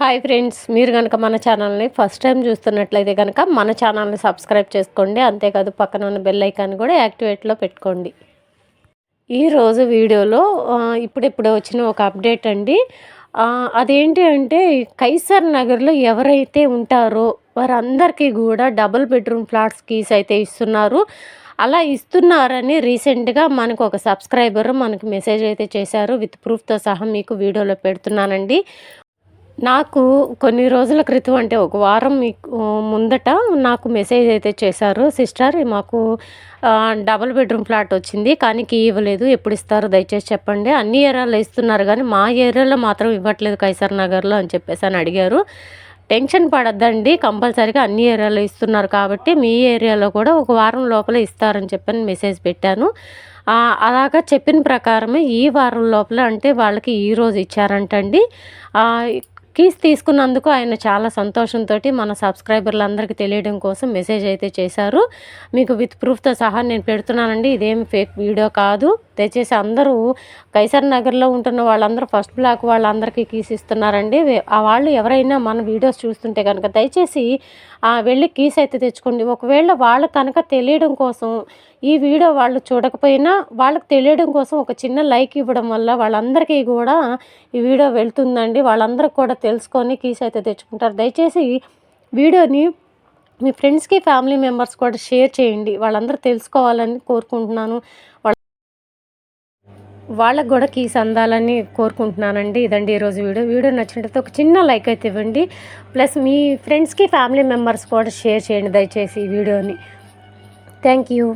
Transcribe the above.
Hi friends, మీరు కనుక మన ఛానల్ని ఫస్ట్ టైం చూస్తున్నట్లయితే కనుక మన ఛానల్ని సబ్స్క్రైబ్ చేసుకోండి. అంతేకాదు పక్కన ఉన్న బెల్ ఐకాన్ కూడా యాక్టివేట్లో పెట్టుకోండి. ఈరోజు వీడియోలో ఇప్పుడిప్పుడే వచ్చిన ఒక అప్డేట్ అండి. అదేంటి అంటే కైసర్ నగర్లో ఎవరైతే ఉంటారో వారందరికీ కూడా డబుల్ బెడ్రూమ్ ఫ్లాట్స్ కీస్ అయితే ఇస్తున్నారు. అలా ఇస్తున్నారని రీసెంట్గా మనకు ఒక సబ్స్క్రైబర్ మనకు మెసేజ్ అయితే చేశారు. విత్ ప్రూఫ్తో సహా మీకు వీడియోలో పెడుతున్నానండి. నాకు కొన్ని రోజుల క్రితం అంటే ఒక వారం ముందట నాకు మెసేజ్ అయితే చేశారు. సిస్టర్, మాకు డబుల్ బెడ్రూమ్ ఫ్లాట్ వచ్చింది, కానీ కీ ఇవ్వలేదు, ఎప్పుడు ఇస్తారు దయచేసి చెప్పండి. అన్ని ఏరియాలో ఇస్తున్నారు కానీ మా ఏరియాలో మాత్రం ఇవ్వట్లేదు కైసర్ నగర్లో అని చెప్పేసి అని అడిగారు. టెన్షన్ పడద్దండి, కంపల్సరీగా అన్ని ఏరియాలో ఇస్తున్నారు కాబట్టి మీ ఏరియాలో కూడా ఒక వారం లోపల ఇస్తారని చెప్పని మెసేజ్ పెట్టాను. అలాగా చెప్పిన ప్రకారమే ఈ వారం లోపల అంటే వాళ్ళకి ఈరోజు ఇచ్చారంటండి. కీస్ తీసుకున్నందుకు ఆయన చాలా సంతోషంతో మన సబ్స్క్రైబర్లందరికీ తెలియడం కోసం మెసేజ్ అయితే చేశారు. మీకు విత్ ప్రూఫ్తో సహా నేను పెడుతున్నానండి. ఇదేమి ఫేక్ వీడియో కాదు. దయచేసి అందరూ కైసర్ నగర్లో ఉంటున్న వాళ్ళందరూ ఫస్ట్ బ్లాక్ వాళ్ళందరికీ కీస్ ఇస్తున్నారండి. ఆ వాళ్ళు ఎవరైనా మన వీడియోస్ చూస్తుంటే కనుక దయచేసి వెళ్ళి కీస్ అయితే తెచ్చుకోండి. ఒకవేళ వాళ్ళకి కనుక తెలియడం కోసం ఈ వీడియో వాళ్ళు చూడకపోయినా వాళ్ళకి తెలియడం కోసం ఒక చిన్న లైక్ ఇవ్వడం వల్ల వాళ్ళందరికీ కూడా ఈ వీడియో వెళ్తుందండి. వాళ్ళందరికీ కూడా తెలుసుకొని కీస్ అయితే తెచ్చుకుంటారు. దయచేసి వీడియోని మీ ఫ్రెండ్స్కి ఫ్యామిలీ మెంబర్స్ కూడా షేర్ చేయండి. వాళ్ళందరూ తెలుసుకోవాలని కోరుకుంటున్నాను. వాళ్ళకు కూడా కీస్ అందాలని కోరుకుంటున్నానండి. ఇదండి ఈరోజు వీడియో నచ్చినట్లయితే ఒక చిన్న లైక్ అయితే ఇవ్వండి. ప్లస్ మీ ఫ్రెండ్స్కి ఫ్యామిలీ మెంబర్స్ కూడా షేర్ చేయండి దయచేసి ఈ వీడియోని. Thank you.